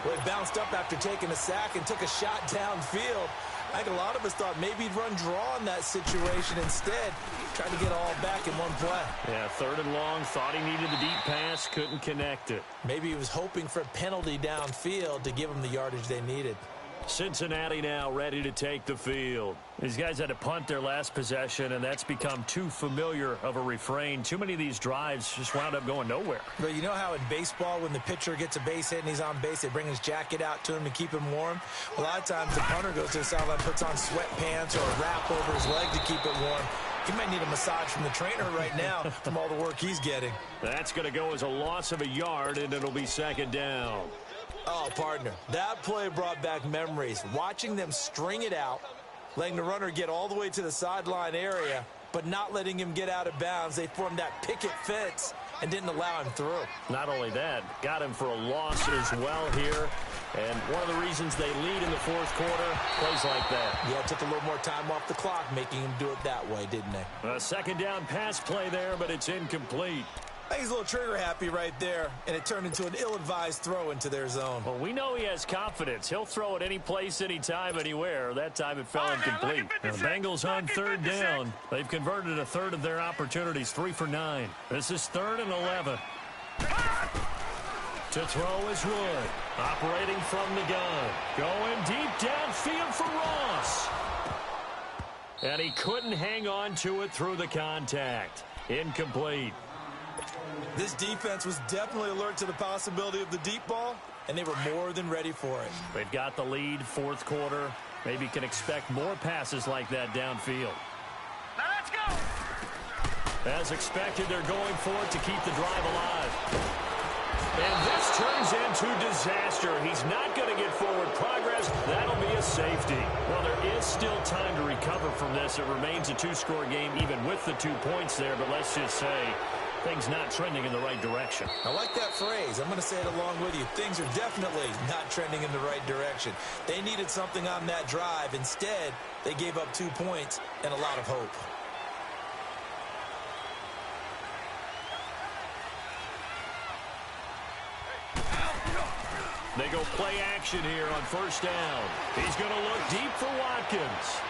Well, he bounced up after taking a sack and took a shot downfield. I think a lot of us thought maybe he'd run draw in that situation. Instead, tried to get all back in one play. Yeah, 3rd and long, thought he needed the deep pass, couldn't connect it. Maybe he was hoping for a penalty downfield to give him the yardage they needed. Cincinnati now ready to take the field. These guys had to punt their last possession, and that's become too familiar of a refrain. Too many of these drives just wound up going nowhere. But you know how in baseball, when the pitcher gets a base hit and he's on base, they bring his jacket out to him to keep him warm? A lot of times the punter goes to the sideline, puts on sweatpants or a wrap over his leg to keep it warm. He might need a massage from the trainer right now from all the work he's getting. That's going to go as a loss of a yard, and it'll be 2nd down. Oh, partner, that play brought back memories. Watching them string it out, letting the runner get all the way to the sideline area, but not letting him get out of bounds. They formed that picket fence and didn't allow him through. Not only that, got him for a loss as well here. And one of the reasons they lead in the 4th quarter, plays like that. Yeah, it took a little more time off the clock, making him do it that way, didn't they? A 2nd down pass play there, but it's incomplete. I think he's a little trigger happy right there, and it turned into an ill-advised throw into their zone. Well, we know he has confidence. He'll throw it any place, anytime, anywhere. That time it fell incomplete. The Bengals on 3rd down. They've converted a 1/3 of their opportunities, 3 for 9. This is 3rd and 11. To throw is Wood. Operating from the gun. Going deep downfield for Ross. And he couldn't hang on to it through the contact. Incomplete. This defense was definitely alert to the possibility of the deep ball, and they were more than ready for it. They've got the lead, 4th quarter. Maybe can expect more passes like that downfield. Now let's go. As expected, they're going for it to keep the drive alive. And this turns into disaster. He's not going to get forward progress. That'll be a safety. Well, there is still time to recover from this. It remains a two-score game even with the 2 points there, but let's just say things not trending in the right direction. I like that phrase. I'm going to say it along with you. Things are definitely not trending in the right direction. They needed something on that drive. Instead, they gave up 2 points and a lot of hope. They go play action here on first down. He's going to look deep for Watkins.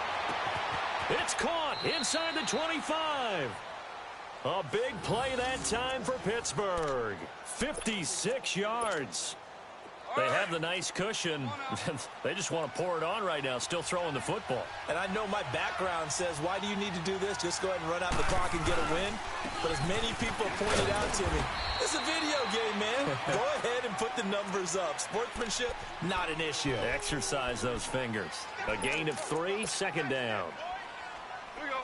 It's caught inside the 25. A big play that time for Pittsburgh. 56 yards. They have the nice cushion. They just want to pour it on right now, still throwing the football. And I know my background says, why do you need to do this? Just go ahead and run out the clock and get a win. But as many people have pointed out to me, it's a video game, man. Go ahead and put the numbers up. Sportsmanship, not an issue. Exercise those fingers. A gain of 3, second down. Here we go.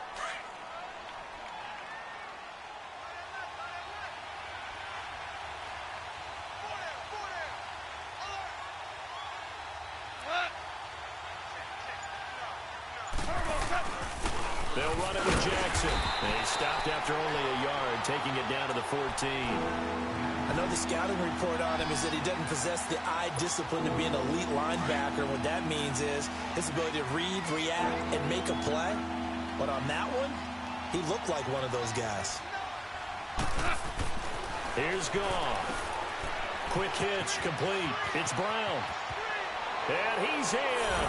They'll run it with Jackson. And he stopped after only a yard, taking it down to the 14. I know the scouting report on him is that he doesn't possess the eye discipline to be an elite linebacker. What that means is his ability to read, react, and make a play. But on that one, he looked like one of those guys. Here's Goff. Quick hitch, complete. It's Brown. And he's in.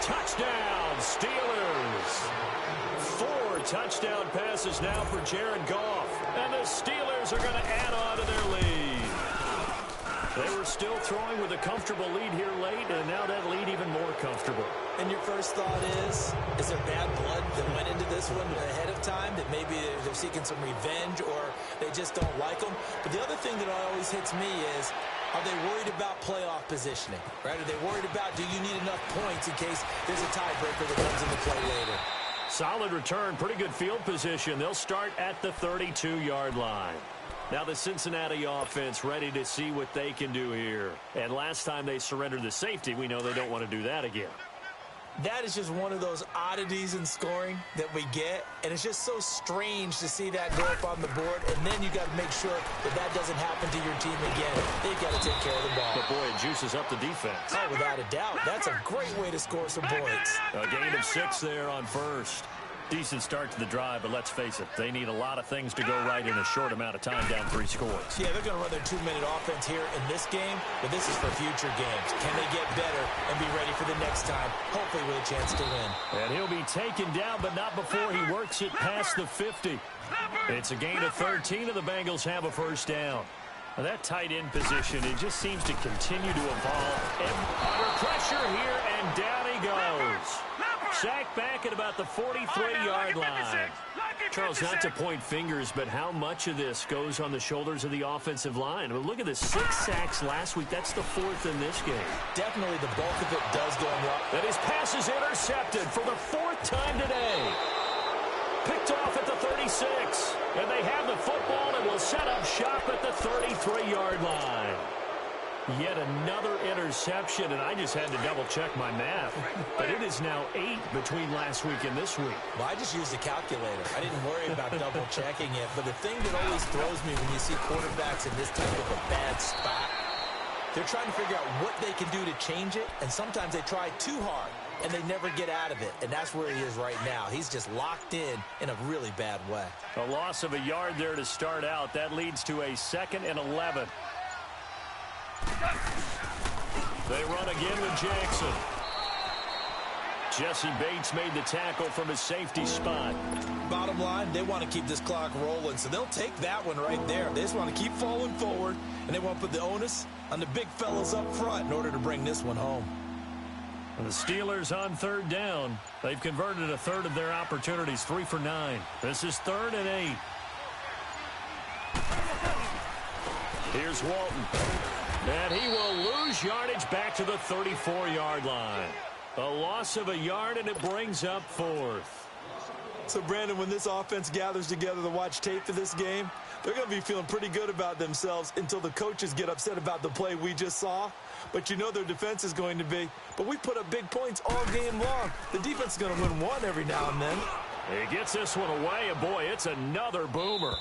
Touchdown, Steelers. 4 touchdown passes now for Jared Goff. And the Steelers are going to add on to their lead. They were still throwing with a comfortable lead here late, and now that lead even more comfortable. And your first thought is there bad blood that went into this one ahead of time, that maybe they're seeking some revenge or they just don't like them? But the other thing that always hits me is, are they worried about playoff positioning? Right? Are they worried about, do you need enough points in case there's a tiebreaker that comes into play later? Solid return, pretty good field position. They'll start at the 32-yard line. Now the Cincinnati offense ready to see what they can do here. And last time they surrendered the safety, we know they don't want to do that again. That is just one of those oddities in scoring that we get, and it's just so strange to see that go up on the board, and then you got to make sure that that doesn't happen to your team again. They've got to take care of the ball. But boy, it juices up the defense. Oh, without a doubt. That's a great way to score some points. A gain of 6 there on first. Decent start to the drive, but let's face it, they need a lot of things to go right in a short amount of time, down 3 scores. Yeah, they're going to run their 2-minute offense here in this game, but this is for future games. Can they get better and be ready for the next time, hopefully with a chance to win? And he'll be taken down, but not before he works it past the 50. It's a gain of 13, and the Bengals have a first down. Now that tight end position, it just seems to continue to evolve. And under pressure here, and down he goes. Sacked back at about the 43-yard line. Charles, not to point fingers, but how much of this goes on the shoulders of the offensive line? I mean, look at the 6 sacks last week. That's the 4th in this game. Definitely the bulk of it does go on. And his pass is intercepted for the 4th time today. Picked off at the 36. And they have the football and will set up shop at the 33-yard line. Yet another interception, and I just had to double-check my math. But it is now 8 between last week and this week. Well, I just used a calculator. I didn't worry about double-checking it. But the thing that always throws me when you see quarterbacks in this type of a bad spot, they're trying to figure out what they can do to change it, and sometimes they try too hard, and they never get out of it. And that's where he is right now. He's just locked in a really bad way. A loss of a yard there to start out. That leads to a 2nd and 11. They run again with Jackson. Jesse Bates made the tackle from his safety spot. Bottom line, they want to keep this clock rolling, so they'll take that one right there. They just want to keep falling forward, and they want to put the onus on the big fellas up front in order to bring this one home. And the Steelers on 3rd down. They've converted a third of their opportunities, 3 for 9. This is 3rd and 8. Here's Walton. And he will lose yardage back to the 34-yard line. A loss of a yard, and it brings up 4th. So, Brandon, when this offense gathers together to watch tape for this game, they're going to be feeling pretty good about themselves until the coaches get upset about the play we just saw. but you know their defense is going to be. But we put up big points all game long. The defense is going to win one every now and then. He gets this one away, and boy, it's another boomer.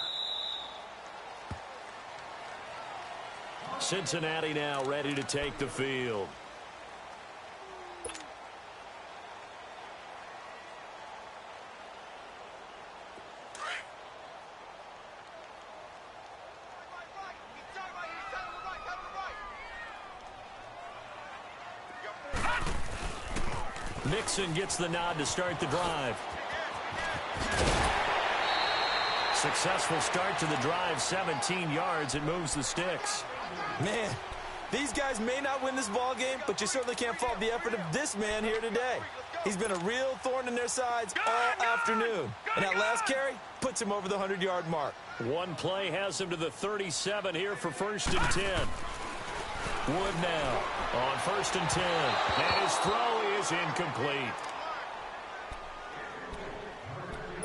Cincinnati now ready to take the field. Mixon gets the nod to start the drive. Successful start to the drive, 17 yards. It moves the sticks. Man, these guys may not win this ball game, but you certainly can't fault the effort of this man here today. He's been a real thorn in their sides all afternoon. And that last carry puts him over the 100-yard mark. One play has him to the 37 here for 1st and 10. Wood now on 1st and 10. And his throw is incomplete.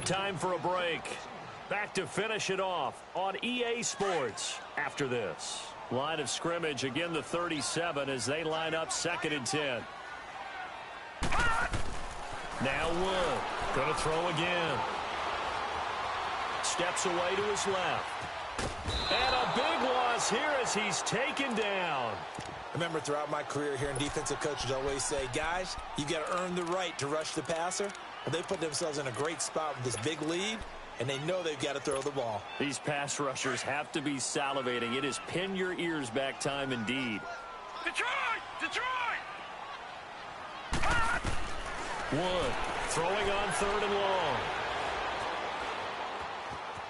Time for a break. Back to finish it off on EA Sports after this. Line of scrimmage, again the 37 as they line up 2nd and 10. Now Wood. Going to throw again. Steps away to his left. And a big loss here as he's taken down. Remember, throughout my career here in defensive coaches always say, guys, you've got to earn the right to rush the passer. Well, they put themselves in a great spot with this big lead, and they know they've got to throw the ball. These pass rushers have to be salivating. It is pin your ears back time indeed. Detroit! Detroit! Wood throwing on 3rd and long.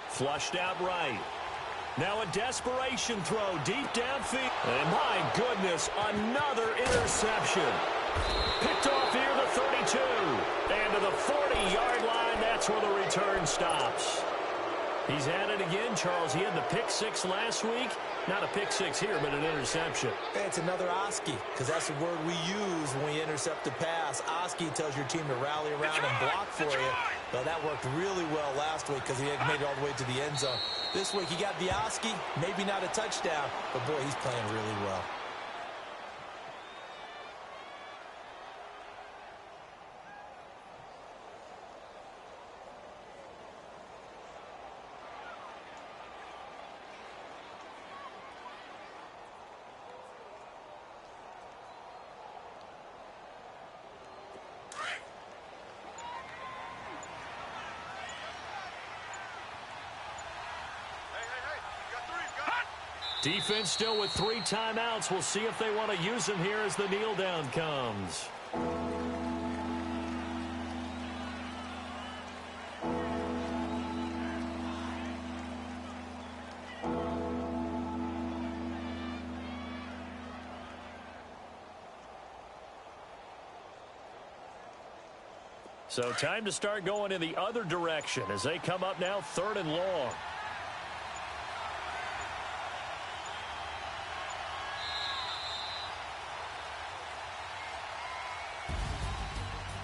Flushed out right. Now a desperation throw deep downfield. And my goodness, another interception. Picked off here the 32. And to the 40-yard line, that's where the return stops. He's at it again, Charles. He had the pick 6 last week. Not a pick 6 here, but an interception. Hey, it's another Oski, because that's the word we use when we intercept a pass. Oski tells your team to rally around and block for you. But that worked really well last week because he had made it all the way to the end zone. This week he got the Oski, maybe not a touchdown, but boy, he's playing really well. Defense still with 3 timeouts. We'll see if they want to use them here as the kneel down comes. So time to start going in the other direction as they come up now 3rd and long.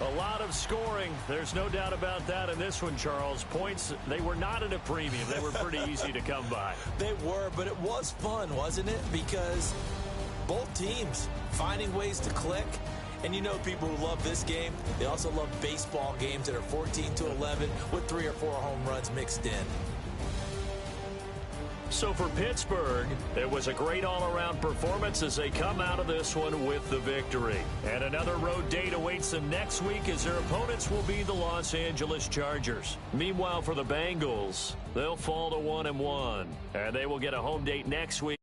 A lot of scoring. There's no doubt about that in this one, Charles. Points, they were not at a premium. They were pretty easy to come by. They were, but it was fun, wasn't it? Because both teams finding ways to click. And you know people who love this game, they also love baseball games that are 14-11 with 3 or 4 home runs mixed in. So for Pittsburgh, it was a great all-around performance as they come out of this one with the victory. And another road date awaits them next week as their opponents will be the Los Angeles Chargers. Meanwhile, for the Bengals, they'll fall to 1-1. And they will get a home date next week